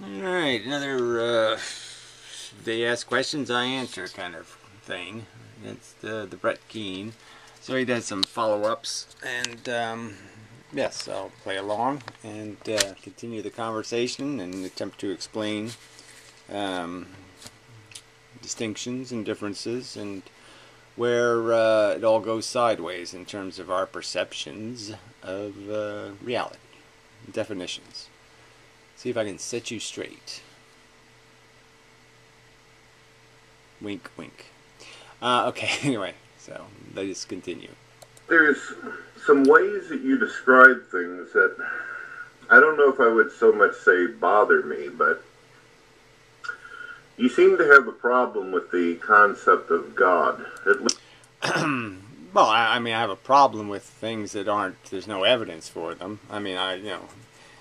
Alright, another they ask questions, I answer kind of thing. It's the Brett Keane. So he does some follow-ups, and yes, I'll play along and continue the conversation and attempt to explain um, distinctions and differences and where it all goes sideways in terms of our perceptions of reality, definitions. See if I can set you straight. Wink, wink. Okay, anyway, so let us continue. There's some ways that you describe things that I don't know if I would so much say bother me, but you seem to have a problem with the concept of God. Well, I mean, I have a problem with things that aren't, there's no evidence for them. I mean,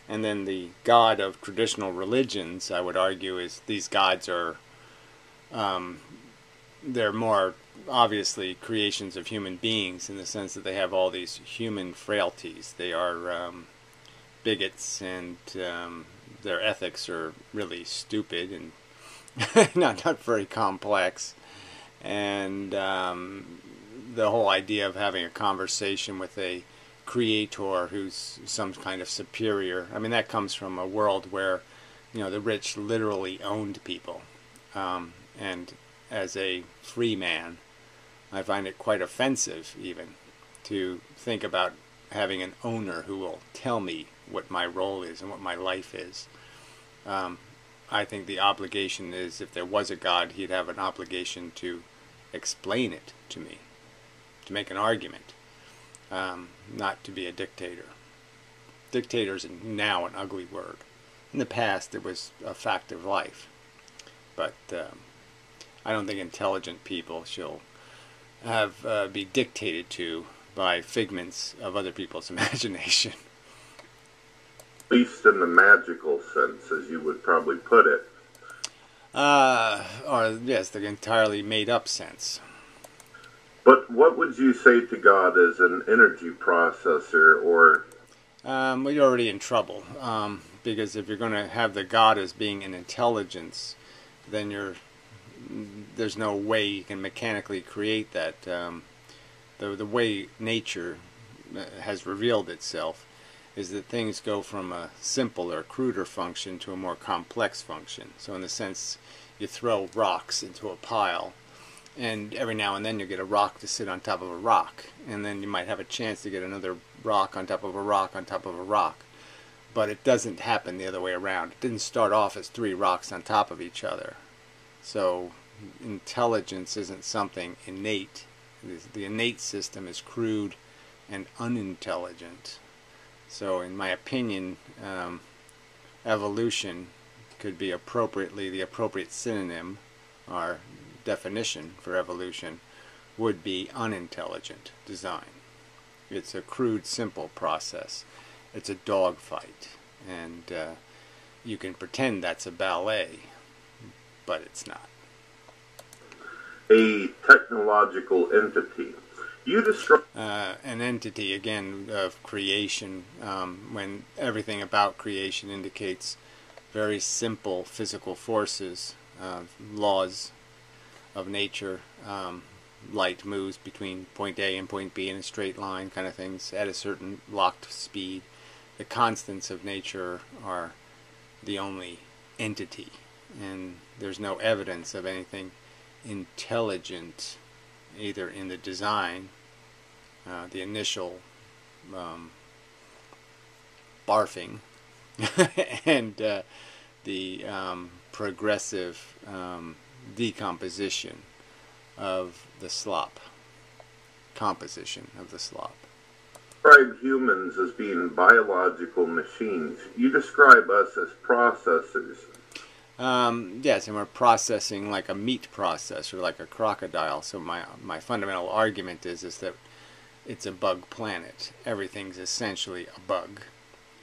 and then the God of traditional religions, I would argue, is these gods are, they're more obviously creations of human beings in the sense that they have all these human frailties. They are bigots, and their ethics are really stupid and not very complex. And the whole idea of having a conversation with a creator who's some kind of superior, I mean, that comes from a world where, the rich literally owned people. And as a free man, I find it quite offensive even to think about having an owner who will tell me what my role is and what my life is. I think the obligation is, if there was a God, he'd have an obligation to explain it to me, to make an argument, not to be a dictator. Dictator is now an ugly word. In the past, it was a fact of life. But I don't think intelligent people shall be dictated to by figments of other people's imagination. At least in the magical sense, as you would probably put it. Or, yes, the entirely made-up sense. But what would you say to God as an energy processor, or... Well, you're already in trouble, because if you're going to have the God as being an intelligence, then there's no way you can mechanically create that. The way nature has revealed itself is that things go from a simple or cruder function to a more complex function. So in the sense, you throw rocks into a pile, and every now and then you get a rock to sit on top of a rock, and then you might have a chance to get another rock on top of a rock on top of a rock. But it doesn't happen the other way around. It didn't start off as 3 rocks on top of each other. So intelligence isn't something innate. The innate system is crude and unintelligent. So in my opinion, evolution could be appropriately, the appropriate synonym or definition for evolution would be unintelligent design. It's a crude, simple process. It's a dogfight, and you can pretend that's a ballet, but it's not. A technological entity. You describe an entity, again, of creation, when everything about creation indicates very simple physical forces, laws of nature. Light moves between point A and point B in a straight line, kind of things, at a certain locked speed. The constants of nature are the only entity, and there's no evidence of anything intelligent either in the design, the initial barfing, and the progressive decomposition of the slop, composition of the slop. Describe humans as being biological machines. You describe us as processors. Yes, and we're processing like a meat processor, like a crocodile. So my fundamental argument is that it's a bug planet. Everything's essentially a bug,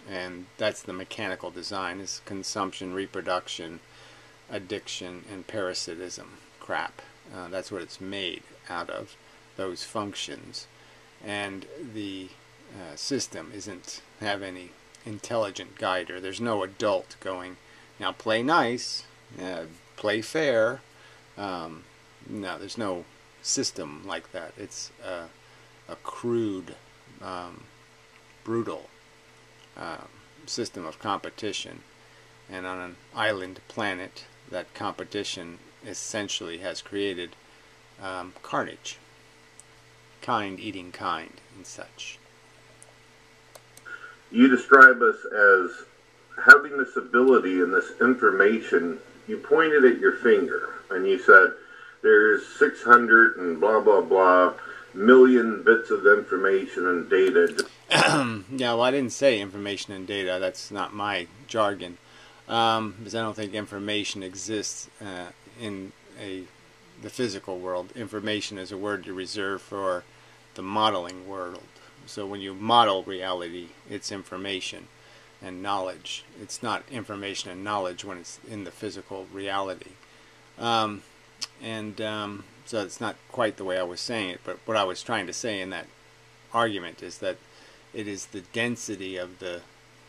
and that's the mechanical design: is consumption, reproduction, addiction, and parasitism crap. That's what it's made out of, those functions. And the system isn't have any intelligent guider. There's no adult going Now play nice, play fair. No, there's no system like that. It's a crude, brutal system of competition. And on an island planet, that competition essentially has created carnage. Kind eating kind and such. You describe us as having this ability and this information. You pointed at your finger and you said there's 600 and blah blah blah million bits of information and data. Yeah, well, I didn't say information and data. That's not my jargon. Because I don't think information exists in the physical world. Information is a word you reserve for the modeling world. So when you model reality, it's information and knowledge. It's not information and knowledge when it's in the physical reality. So it's not quite the way I was saying it, but what I was trying to say in that argument is that it is the density of the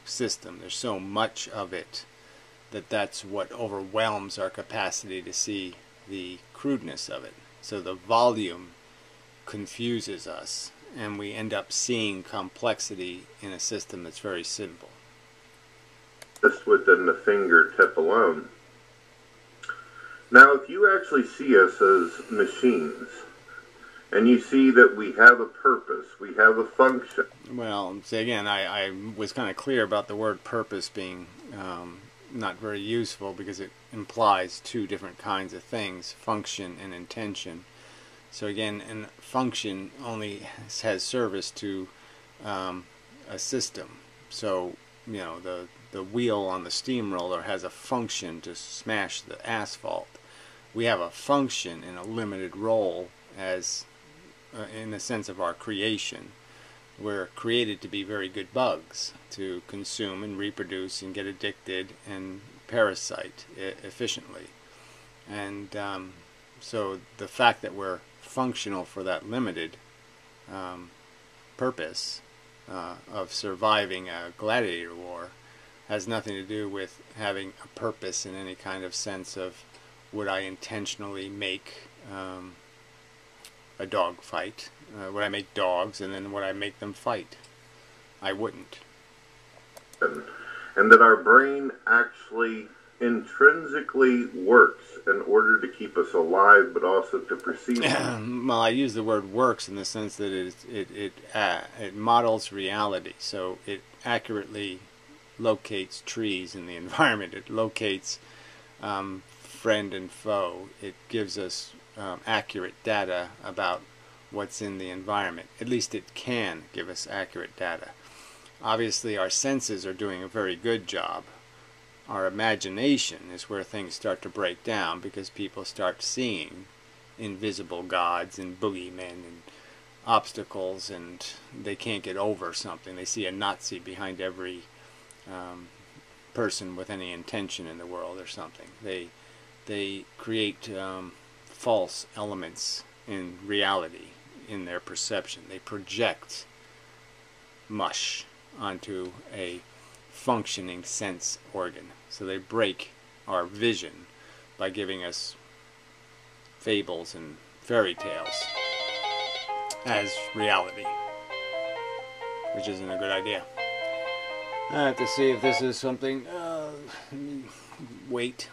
system. There's so much of it that's what overwhelms our capacity to see the crudeness of it. So the volume confuses us, and we end up seeing complexity in a system that's very simple. Just within the fingertip alone. Now, if you actually see us as machines, and you see that we have a purpose, we have a function. Well, say again, I was kind of clear about the word purpose being not very useful because it implies two different kinds of things, function and intention. So again, and function only has service to a system. So, you know, the wheel on the steamroller has a function to smash the asphalt. We have a function and a limited role as in the sense of our creation. We're created to be very good bugs, to consume and reproduce and get addicted and parasite efficiently. And so the fact that we're functional for that limited purpose of surviving a gladiator war has nothing to do with having a purpose in any kind of sense of would I intentionally make a dog fight? Would I make dogs and then would I make them fight? I wouldn't. And that our brain actually intrinsically works in order to keep us alive, but also to perceive. Well, I use the word works in the sense that it models reality. So it accurately locates trees in the environment. It locates friend and foe. It gives us accurate data about what's in the environment. At least it can give us accurate data. Obviously our senses are doing a very good job. Our imagination is where things start to break down because people start seeing invisible gods and boogeymen and obstacles, and they can't get over something. They see a Nazi behind every person with any intention in the world or something. They create false elements in reality in their perception. They project mush onto a functioning sense organ. So they break our vision by giving us fables and fairy tales as reality, which isn't a good idea. I have to see if this is something. Wait.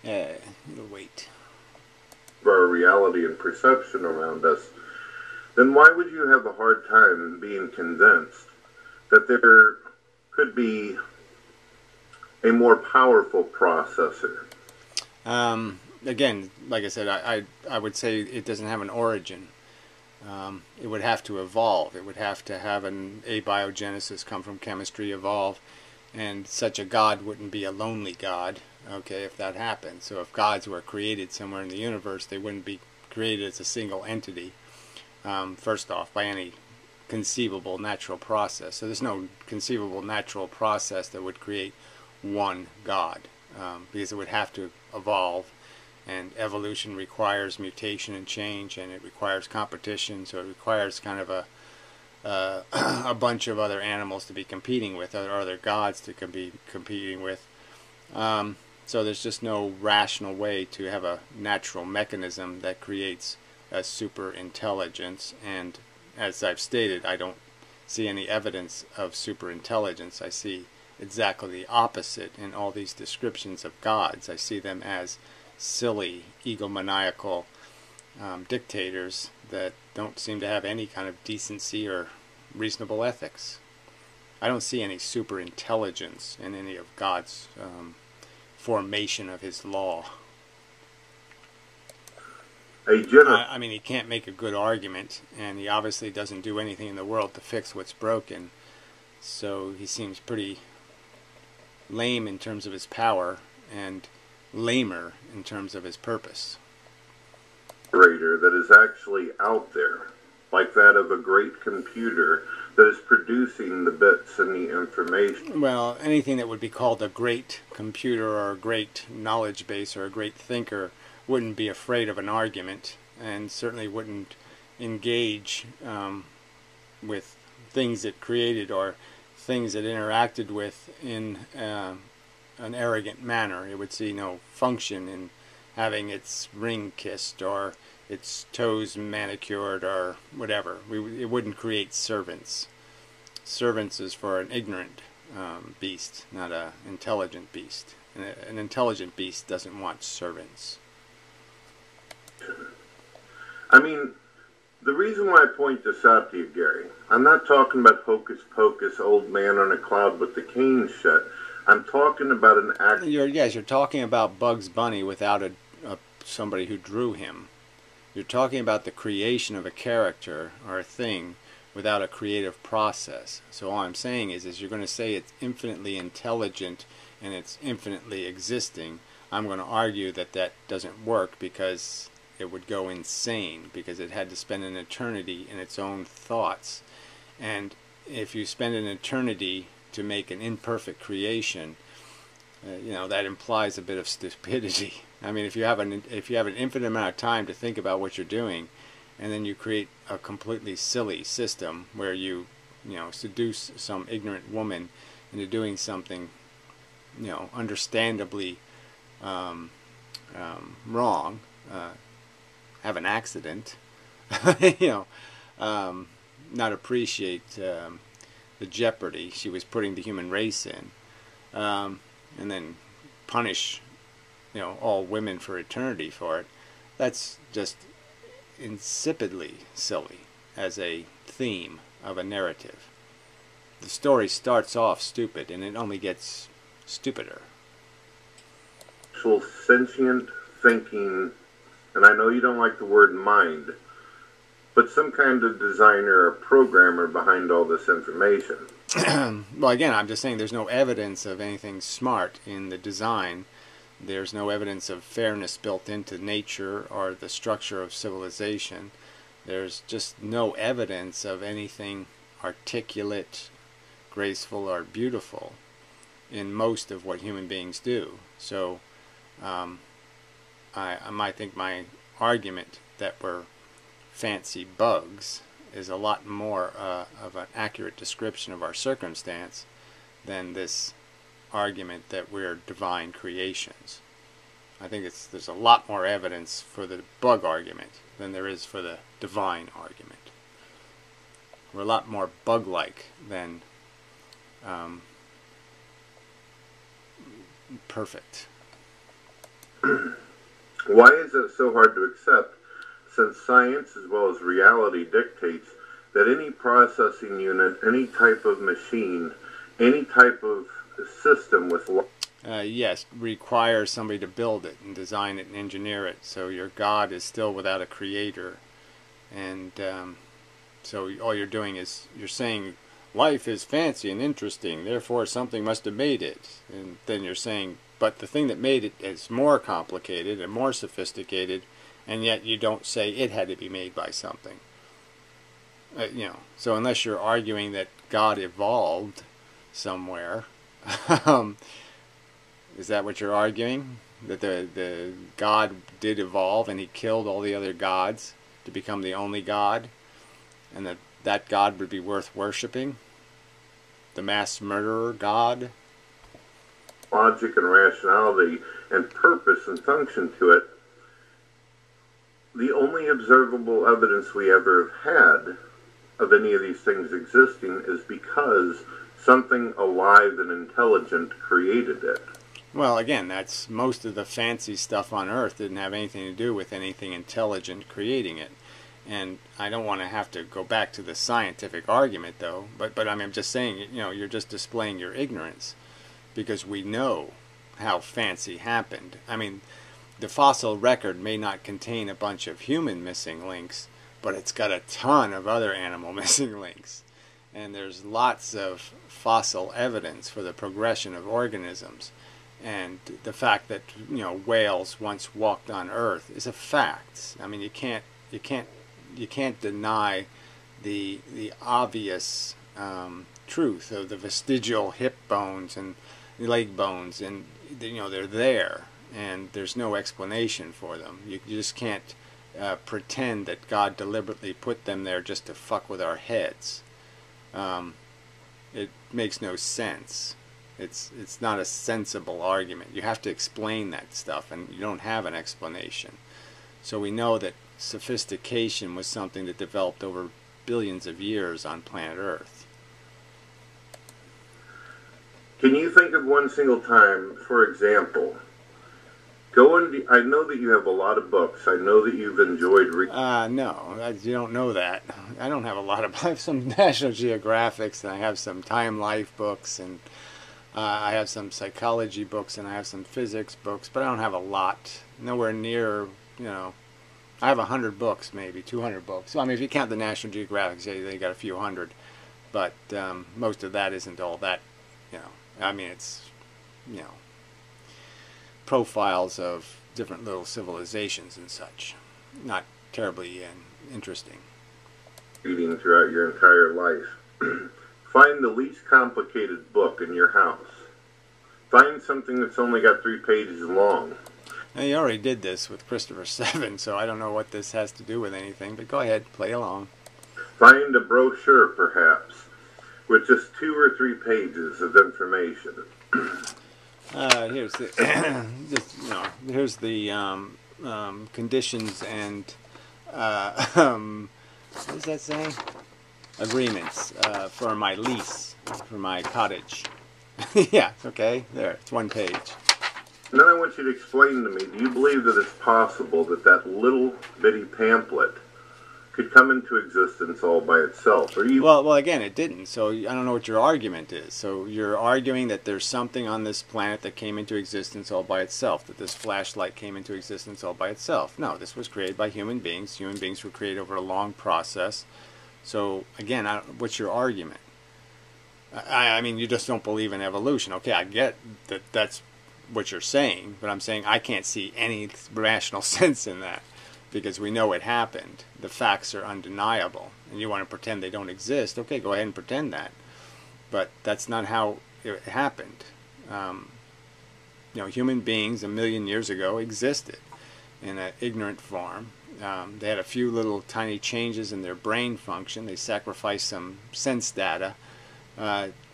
It'll wait. Our reality and perception around us, then why would you have a hard time being convinced that there could be a more powerful processor? Again, like I said, I would say it doesn't have an origin. It would have to evolve. It would have to have an abiogenesis, come from chemistry, evolve, and such a god wouldn't be a lonely god, okay, if that happened. So if gods were created somewhere in the universe, they wouldn't be created as a single entity, first off, by any conceivable natural process. So there's no conceivable natural process that would create one god, because it would have to evolve, and evolution requires mutation and change, and it requires competition, so it requires kind of a bunch of other animals to be competing with, or other gods to be competing with, So there's just no rational way to have a natural mechanism that creates a super intelligence. And as I've stated, I don't see any evidence of super intelligence. I see exactly the opposite in all these descriptions of gods. I see them as silly, egomaniacal dictators that don't seem to have any kind of decency or reasonable ethics. I don't see any super intelligence in any of God's formation of his law. I mean, he can't make a good argument, and he obviously doesn't do anything in the world to fix what's broken. So he seems pretty lame in terms of his power, and lamer in terms of his purpose. That is actually out there, like that of a great computer that is producing the bits and the information. Well, anything that would be called a great computer or a great knowledge base or a great thinker wouldn't be afraid of an argument, and certainly wouldn't engage with things it created or things it interacted with in an arrogant manner. It would see no function in having its ring kissed or its toes manicured or whatever. It wouldn't create servants. Servants is for an ignorant beast, not an intelligent beast. An intelligent beast doesn't want servants. I mean, the reason why I point this out to you, Gary, I'm not talking about hocus pocus, old man on a cloud with the cane shut. I'm talking about an act. You're talking about Bugs Bunny without somebody who drew him. You're talking about the creation of a character or a thing without a creative process. So all I'm saying is you're going to say it's infinitely intelligent and it's infinitely existing. I'm going to argue that that doesn't work because it would go insane, because it had to spend an eternity in its own thoughts. And if you spend an eternity to make an imperfect creation, that implies a bit of stupidity. I mean, if you have an infinite amount of time to think about what you're doing, and then you create a completely silly system where you seduce some ignorant woman into doing something, understandably wrong, have an accident, not appreciate the jeopardy she was putting the human race in, and then punish all women for eternity for it. That's just insipidly silly as a theme of a narrative. The story starts off stupid and it only gets stupider. Actual sentient thinking, and I know you don't like the word mind, but some kind of designer or programmer behind all this information. Well, again, I'm just saying there's no evidence of anything smart in the design. There's no evidence of fairness built into nature or the structure of civilization. There's just no evidence of anything articulate, graceful, or beautiful in most of what human beings do. So I might think my argument that we're fancy bugs is a lot more of an accurate description of our circumstance than this argument that we're divine creations. I think there's a lot more evidence for the bug argument than there is for the divine argument. We're a lot more bug-like than perfect. Why is it so hard to accept, since science as well as reality dictates that any processing unit, any type of machine, any type of system with yes, requires somebody to build it and design it and engineer it. So your God is still without a creator. And so all you're doing is you're saying life is fancy and interesting, therefore something must have made it. And then you're saying, but the thing that made it is more complicated and more sophisticated, and yet you don't say it had to be made by something. So unless you're arguing that God evolved somewhere, is that what you're arguing? That the God did evolve and he killed all the other gods to become the only God, and that God would be worth worshiping? The mass murderer God? logic and rationality and purpose and function to it, the only observable evidence we ever have had of any of these things existing is because something alive and intelligent created it. Well, again, that's most of the fancy stuff on Earth didn't have anything to do with anything intelligent creating it. And I don't want to have to go back to the scientific argument, though. But I mean, I'm just saying, you know, you're just displaying your ignorance, because we know how fancy happened. I mean, the fossil record may not contain a bunch of human missing links, but it's got a ton of other animal missing links. And there's lots of fossil evidence for the progression of organisms. And the fact that, you know, whales once walked on Earth is a fact. I mean, you can't deny the obvious truth of the vestigial hip bones and leg bones, and you know, they're there, and there's no explanation for them. You just can't pretend that God deliberately put them there just to fuck with our heads. It makes no sense. It's not a sensible argument. You have to explain that stuff, and you don't have an explanation. So we know that sophistication was something that developed over billions of years on planet Earth. Can you think of one single time, for example, I know that you have a lot of books. I know that you've enjoyed reading. No, you don't know that. I don't have a lot of. I have some National Geographics, and I have some Time Life books, and I have some psychology books, and I have some physics books, but I don't have a lot. Nowhere near, you know, I have 100 books, maybe 200 books. So, I mean, if you count the National Geographic, they got a few hundred, but most of that isn't all that, you know. I mean, it's, you know, profiles of different little civilizations and such. Not terribly interesting. Reading throughout your entire life. Find the least complicated book in your house. Find something that's only got 3 pages long. Now, you already did this with Christopher 7, so I don't know what this has to do with anything, but go ahead, play along. Find a brochure, perhaps, with just 2 or 3 pages of information. Here's the, just, you know, here's the conditions and what does that say? Agreements for my lease for my cottage. Yeah, okay, there, it's 1 page. And then I want you to explain to me, do you believe that it's possible that that little bitty pamphlet could come into existence all by itself? Or you... Well, again, it didn't, so I don't know what your argument is. So you're arguing that there's something on this planet that came into existence all by itself, that this flashlight came into existence all by itself. No, this was created by human beings. Human beings were created over a long process. So, again, what's your argument? I mean, you just don't believe in evolution. Okay, I get that that's what you're saying, but I'm saying I can't see any rational sense in that, because we know it happened. The facts are undeniable, and you want to pretend they don't exist. Okay, go ahead and pretend that, but that's not how it happened. You know, human beings 1 million years ago existed in an ignorant form. They had a few little tiny changes in their brain function. They sacrificed some sense data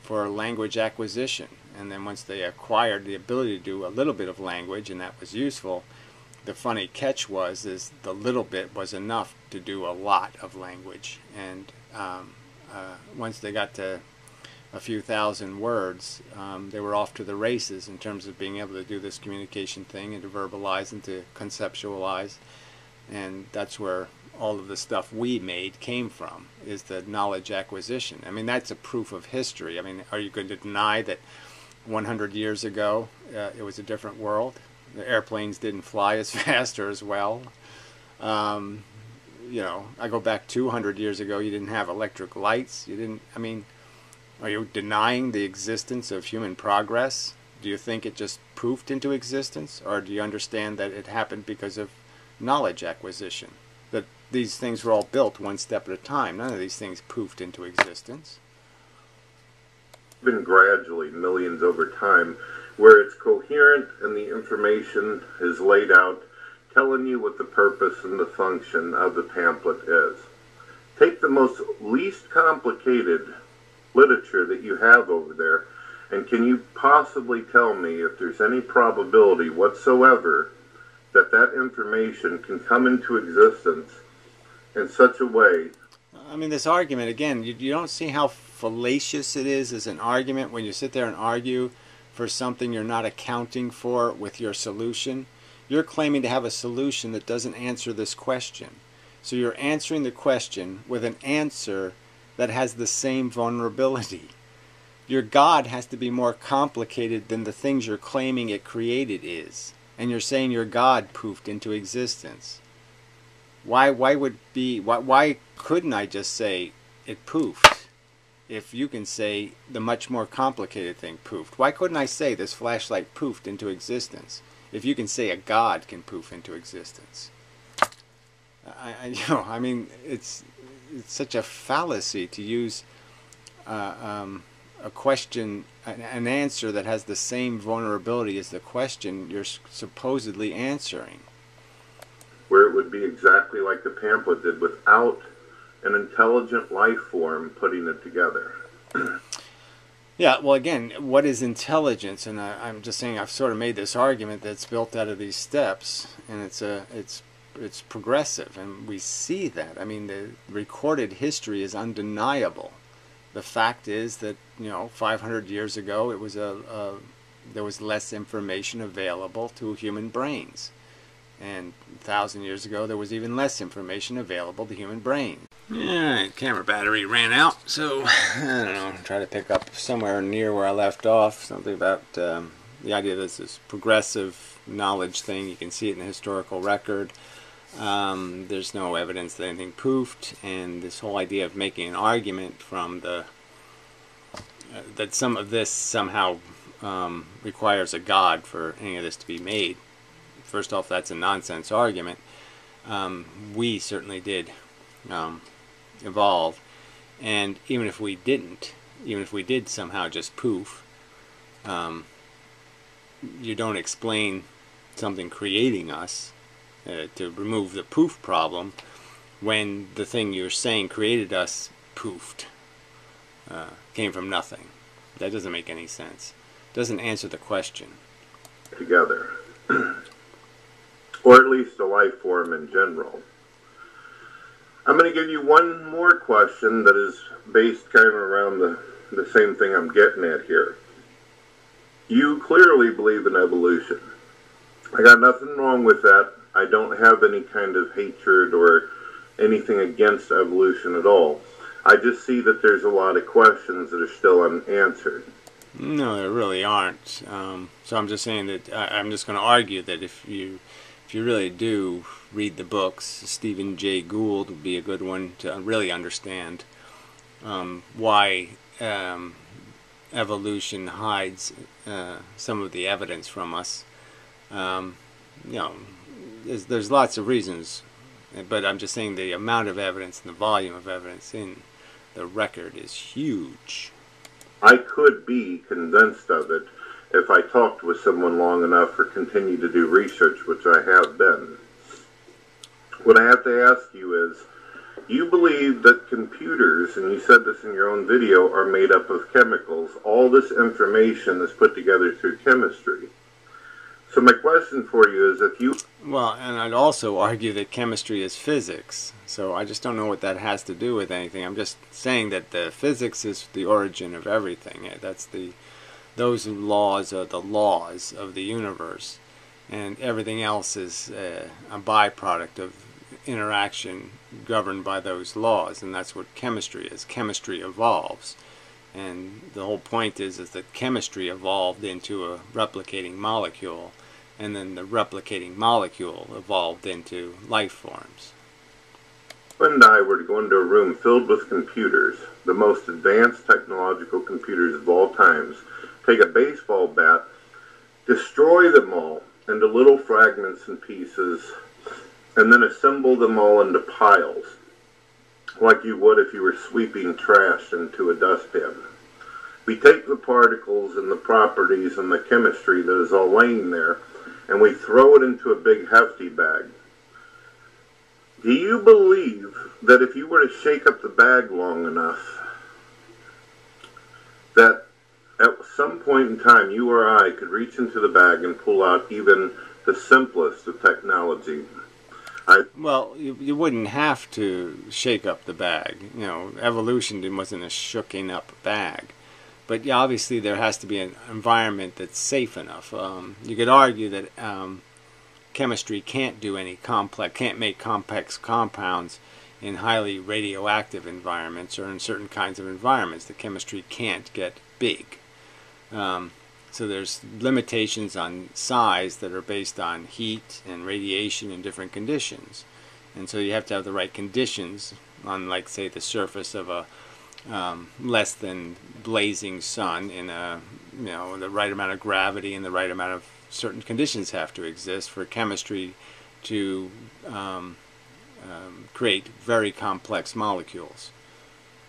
for language acquisition, and then once they acquired the ability to do a little bit of language, and that was useful, the funny catch was the little bit was enough to do a lot of language. And once they got to a few thousand words, they were off to the races in terms of being able to do this communication thing and to verbalize and to conceptualize. And that's where all of the stuff we made came from, is the knowledge acquisition. I mean, that's a proof of history. I mean, are you going to deny that 100 years ago it was a different world? The airplanes didn't fly as fast or as well. You know, I go back 200 years ago, you didn't have electric lights. You didn't, I mean, are you denying the existence of human progress? Do you think it just poofed into existence? Or do you understand that it happened because of knowledge acquisition? That these things were all built one step at a time. None of these things poofed into existence. Been gradually, millions over time, where it's coherent and the information is laid out, telling you what the purpose and the function of the pamphlet is. Take the most least complicated literature that you have over there And can you possibly tell me if there's any probability whatsoever that that information can come into existence in such a way? I mean, this argument, again, you don't see how fallacious it is as an argument when you sit there and argue for something you're not accounting for with your solution. You're claiming to have a solution that doesn't answer this question. So you're answering the question with an answer that has the same vulnerability. Your God has to be more complicated than the things you're claiming it created is. And you're saying your God poofed into existence. Why couldn't I just say it poofed if you can say the much more complicated thing poofed? Why couldn't I say this flashlight poofed into existence if you can say a God can poof into existence? I mean, it's such a fallacy to use a question, an answer that has the same vulnerability as the question you're supposedly answering. Where it would be exactly like the pamphlet did, without an intelligent life form putting it together. Yeah, well, again, what is intelligence? And I'm just saying, I've sort of made this argument that's built out of these steps, and it's progressive, and we see that. I mean, the recorded history is undeniable. The fact is that 500 years ago, it was there was less information available to human brains. And 1,000 years ago, there was even less information available to human brains. Alright, camera battery ran out, so I don't know, try to pick up somewhere near where I left off, something about the idea that this progressive knowledge thing. You can see it in the historical record. There's no evidence that anything poofed, and this whole idea of making an argument from that some of this somehow requires a God for any of this to be made. First off, that's a nonsense argument. We certainly did evolve, and even if we did somehow just poof, you don't explain something creating us to remove the poof problem when the thing you're saying created us poofed, came from nothing. That doesn't make any sense. Doesn't answer the question. Together. Or at least a life form in general. I'm going to give you one more question that is based kind of around the same thing I'm getting at here. You clearly believe in evolution. I got nothing wrong with that. I don't have any kind of hatred or anything against evolution at all. I just see that there's a lot of questions that are still unanswered. No, there really aren't. So I'm just saying that I'm just going to argue that if you really do read the books, Stephen Jay Gould would be a good one to really understand why evolution hides some of the evidence from us. There's lots of reasons, but I'm just saying the amount of evidence and the volume of evidence in the record is huge. I could be convinced of it if I talked with someone long enough or continue to do research, which I have been. What I have to ask you is, you believe that computers, and you said this in your own video, are made up of chemicals. All this information is put together through chemistry. So my question for you is, if you... Well, and I'd also argue that chemistry is physics. So I just don't know what that has to do with anything. I'm just saying that the physics is the origin of everything. Those laws are the laws of the universe. And everything else is a byproduct of interaction governed by those laws. And that's what chemistry is. Chemistry evolves. And the whole point is that chemistry evolved into a replicating molecule, and then the replicating molecule evolved into life forms. If you and I were to go into a room filled with computers, the most advanced technological computers of all times, take a baseball bat, destroy them all into little fragments and pieces, and then assemble them all into piles, like you would if you were sweeping trash into a dustbin. We take the particles and the properties and the chemistry that is all laying there, and we throw it into a big hefty bag. Do you believe that if you were to shake up the bag long enough, that at some point in time, you or I could reach into the bag and pull out even the simplest of technology. Well, you wouldn't have to shake up the bag. You know, evolution wasn't a shooking up bag. But yeah, obviously there has to be an environment that's safe enough. You could argue that chemistry can't make complex compounds in highly radioactive environments or in certain kinds of environments. The chemistry can't get big. So there's limitations on size that are based on heat and radiation in different conditions. And so you have to have the right conditions on, like, say, the surface of a less than blazing sun in the right amount of gravity and the right amount of certain conditions have to exist for chemistry to create very complex molecules.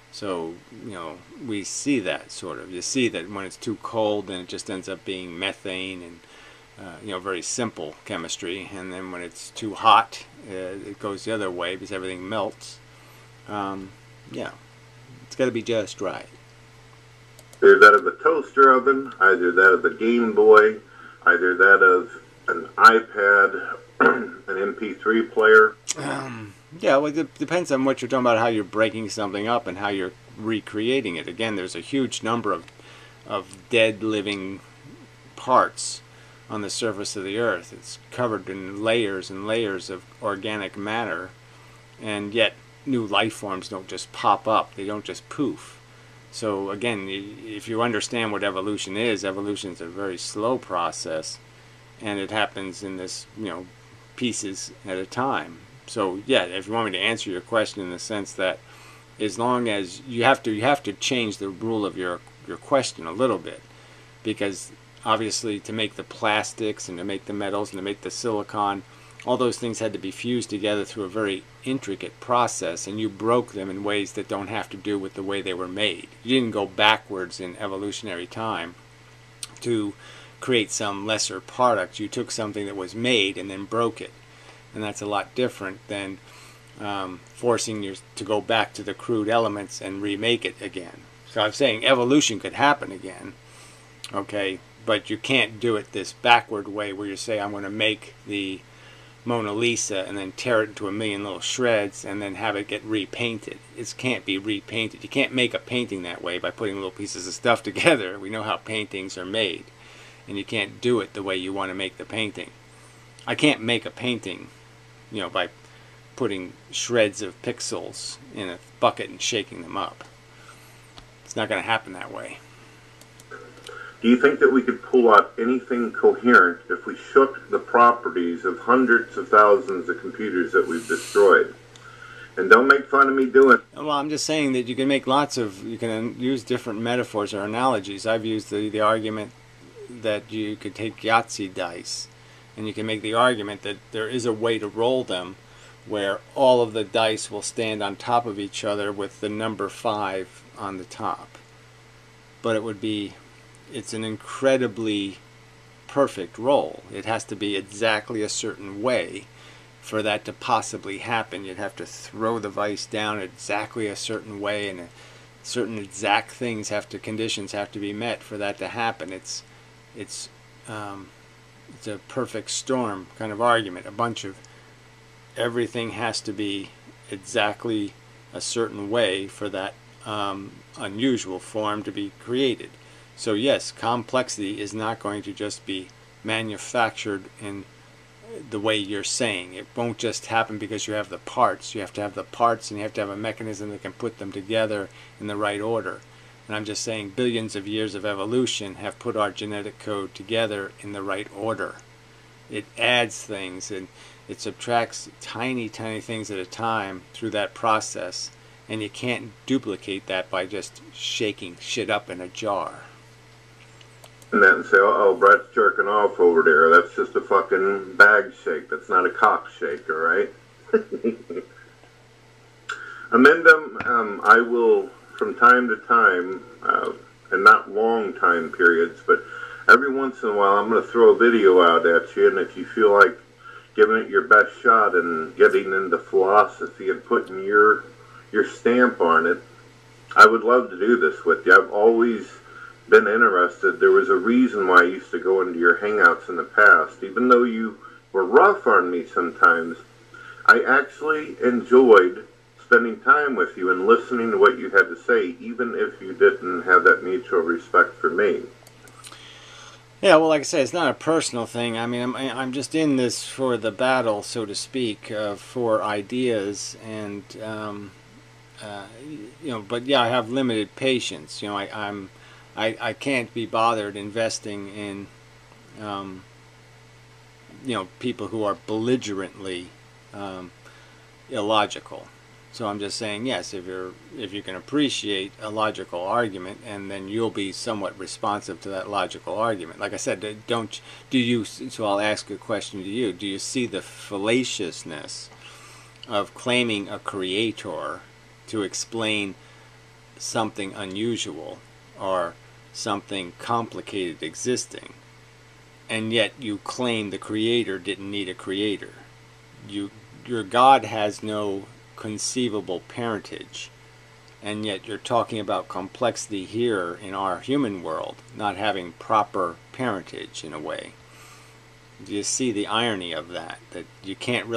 So, we see that sort of. You see that when it's too cold, then it just ends up being methane and, very simple chemistry. And then when it's too hot, it goes the other way because everything melts. It's got to be just right. Either that of a toaster oven, either that of a Game Boy, either that of an iPad, an MP3 player. Yeah, well, it depends on what you're talking about, how you're breaking something up and how you're recreating it. Again, there's a huge number of dead living parts on the surface of the earth. It's covered in layers and layers of organic matter, and yet new life forms don't just pop up. They don't just poof. So again, if you understand what evolution is a very slow process, and it happens in this, pieces at a time. So yeah, if you want me to answer your question in the sense that as long as you have to change the rule of your question a little bit, because obviously to make the plastics and to make the metals and to make the silicon, all those things had to be fused together through a very intricate process, and you broke them in ways that don't have to do with the way they were made. You didn't go backwards in evolutionary time to create some lesser product. You took something that was made and then broke it. And that's a lot different than forcing you to go back to the crude elements and remake it again. So I'm saying evolution could happen again, okay, but you can't do it this backward way where you say, I'm going to make the Mona Lisa and then tear it into a million little shreds and then have it get repainted. It can't be repainted. You can't make a painting that way by putting little pieces of stuff together. We know how paintings are made, and you can't do it the way you want to make the painting. I can't make a painting by putting shreds of pixels in a bucket and shaking them up. It's not going to happen that way. Do you think that we could pull out anything coherent if we shook the properties of hundreds of thousands of computers that we've destroyed? And don't make fun of me doing it. Well, I'm just saying that you can make you can use different metaphors or analogies. I've used the argument that you could take Yahtzee dice, and you can make the argument that there is a way to roll them where all of the dice will stand on top of each other with the number 5 on the top. But it's an incredibly perfect roll. It has to be exactly a certain way for that to possibly happen. You'd have to throw the dice down exactly a certain way, and certain exact conditions have to be met for that to happen. It's a perfect storm kind of argument. Everything has to be exactly a certain way for that unusual form to be created. So yes, complexity is not going to just be manufactured in the way you're saying. It won't just happen because you have the parts. You have to have the parts, and you have to have a mechanism that can put them together in the right order. And I'm just saying billions of years of evolution have put our genetic code together in the right order. It adds things and it subtracts tiny, tiny things at a time through that process. And you can't duplicate that by just shaking shit up in a jar. And then say, oh, Brett's jerking off over there. That's just a fucking bag shake. That's not a cock shake, all right? Amendham, I will, from time to time, and not long time periods, but every once in a while I'm going to throw a video out at you, and if you feel like giving it your best shot and getting into philosophy and putting your stamp on it, I would love to do this with you. I've always been interested, there was a reason why I used to go into your hangouts in the past. Even though you were rough on me sometimes, I actually enjoyed spending time with you and listening to what you had to say, even if you didn't have that mutual respect for me. Yeah, well, like I say, it's not a personal thing. I mean, I'm just in this for the battle, so to speak, for ideas, and But yeah, I have limited patience. I can't be bothered investing in people who are belligerently illogical. So I'm just saying, yes, if you can appreciate a logical argument, and then you'll be somewhat responsive to that logical argument. Like I said, so I'll ask a question to you. Do you see the fallaciousness of claiming a creator to explain something unusual or something complicated existing, and yet you claim the creator didn't need a creator? Your God has no conceivable parentage, and yet you're talking about complexity here in our human world not having proper parentage in a way. Do you see the irony of that? That you can't really